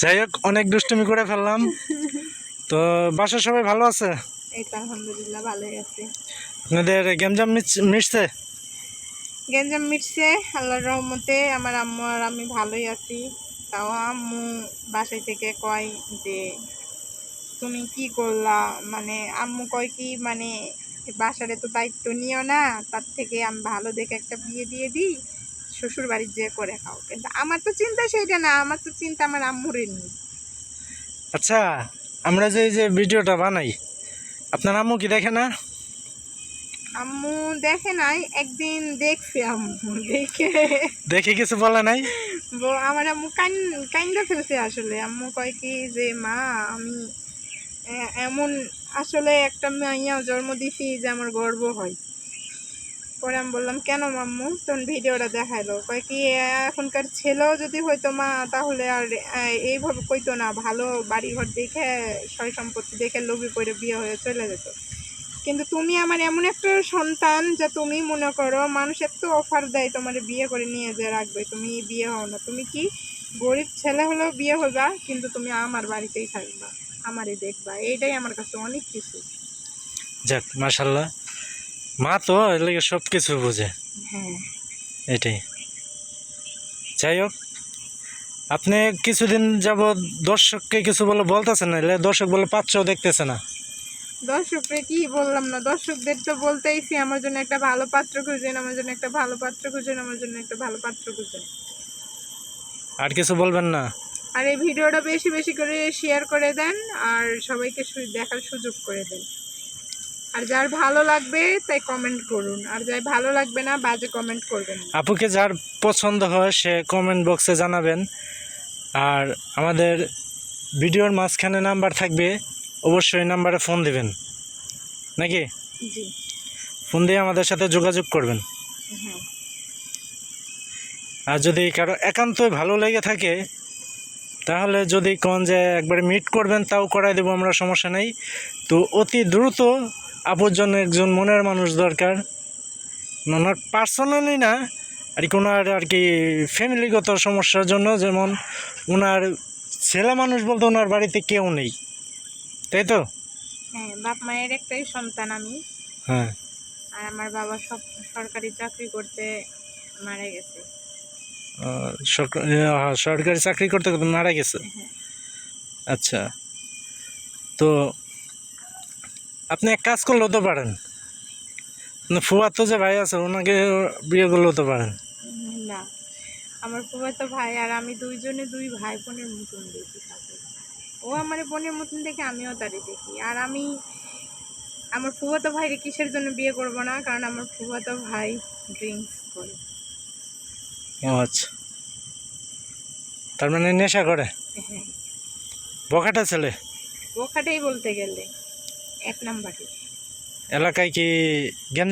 যাই হোক, অনেক দুষ্টুমি করে ফেললাম। তো বাসার সবাই ভালো আছে? এই তো আলহামদুলিল্লাহ ভালোই আছি। আপনাদের গ্যাঞ্জাম মিটছে? গেঞ্জাম মিটছে আল্লাহর রহমতে। আমার আম্মু আর আমি ভালোই আছি। তাও আম্মু বাসায় থেকে কয় যে তুমি কি করলা, মানে আম্মু কয় কি মানে বাসারে তো দায়িত্ব নিও না, তার থেকে আমি ভালো দেখে একটা বিয়ে দিয়ে দিই, শ্বশুর বাড়ির যে করে খাও। কিন্তু আমার তো চিন্তা সেইটা না, আমার তো চিন্তা আমার আম্মুরে নিয়ে। আচ্ছা, আমরা যে এই যে ভিডিওটা বানাই, আপনার আম্মু কি দেখে না? আম্মু দেখে নাই, একদিন দেখছে আম্মু, দেখে দেখে কিছু বলে নাই? আমার আম্মু কাইন্দা ফেলছে আসলে। আম্মু কয় কি যে মা আমি এমন আসলে একটা মাইয়া জন্ম দিছি যে আমার গর্ব হয়। পরে আমি বললাম কেন মাম্মু, তখন ভিডিওটা দেখাইলো। কয় কি এখনকার ছেলেও যদি হয়তো মা তাহলে আর এইভাবে কইতো না, ভালো বাড়িঘর দেখে সয় সম্পত্তি দেখে লোভে পড়ে বিয়ে হয়ে চলে যেত। কিন্তু তুমি আমার এমন একটা সন্তান যা তুমি মনে করো মানুষ এত অফার দেয় তোমার বিয়ে করে নিয়ে যে রাখবে, তুমি বিয়ে হও না। তুমি কি গরিব ছেলে হলেও বিয়ে হবা, কিন্তু তুমি আমার বাড়িতেই থাকবা, আমারই দেখবা। এইটাই আমার কাছে অনেক কিছু। যাক, মাশাল্লাহ, মা তো এর লেগে সব কিছু বোঝে। হ্যাঁ, এটাই। যাই হোক, আপনি কিছুদিন যাবৎ দর্শককে কিছু বলতেছেন না, দর্শক বলে পাচ্ছেও দেখতেছে না। দর্শককে কি বললাম না, দর্শকদের তো বলতেইছি আমার জন্য একটা ভালো পাত্র খুঁজেন, আমার জন্য একটা ভালো পাত্র খুঁজেন, আমার জন্য একটা ভালো পাত্র খুঁজেন। আর কিছু বলবেন না? আর এই ভিডিওটা বেশি বেশি করে শেয়ার করে দেন, আর সবাইকে দেখার সুযোগ করে দেন। আর যার ভালো লাগবে তাই কমেন্ট করুন, আর যার ভালো লাগবে না বাজে কমেন্ট করবেন না। আপুকে যার পছন্দ হয় সে কমেন্ট বক্সে জানাবেন। আর আমাদের ভিডিওর মাঝখানে নাম্বার থাকবে, অবশ্যই নাম্বারে ফোন দিবেন, নাকি? জি, ফোন দিয়ে আমাদের সাথে যোগাযোগ করবেন। হ্যাঁ। আর যদি কারো একান্তই ভালো লেগে থাকে, তাহলে যদি কোন যে একবারে মিট করবেন তাও করাই দেবো আমরা, সমস্যা নেই। তো অতি দ্রুত আপুর জন্য একজন মনের মানুষ দরকার, ওনার পার্সোনালি না আর কি, ওনার আর কি ফ্যামিলিগত সমস্যার জন্য। যেমন ওনার ছেলে মানুষ বলতে ওনার বাড়িতে কেউ নেই, তাই তো? হ্যাঁ, বাপ মায়ের একটাই সন্তান আমি। হ্যাঁ। আর আমার বাবা সরকারি চাকরি করতে মারা গেছে। সরকারি চাকরি করতে করতে মারা গেছে। হ্যাঁ। আচ্ছা, তো আপনি এক কাজ করলেও তো পারেন, ফুয়াতো যে ভাই আছে ওনাকে বিয়ে করলেও তো পারেন। না, আমার ফুফাতো ভাই আর আমি দুইজনে দুই ভাই বোনের মতন দেখি তাকে। ও আমার বোনের মতন দেখে, আমিও তারই দেখি। আর আমি আমার ফুফাতো ভাইরে কিসের জন্য বিয়ে করব না, কারণ আমার ফুফাতো ভাই ড্রিঙ্কস করে। ও আচ্ছা, তার মানে নেশা করে, হ্যাঁ, বখাটা ছেলে। বোখাটাই বলতে গেলে এক নাম্বারে। এলাকায় কি গেঞ্জাম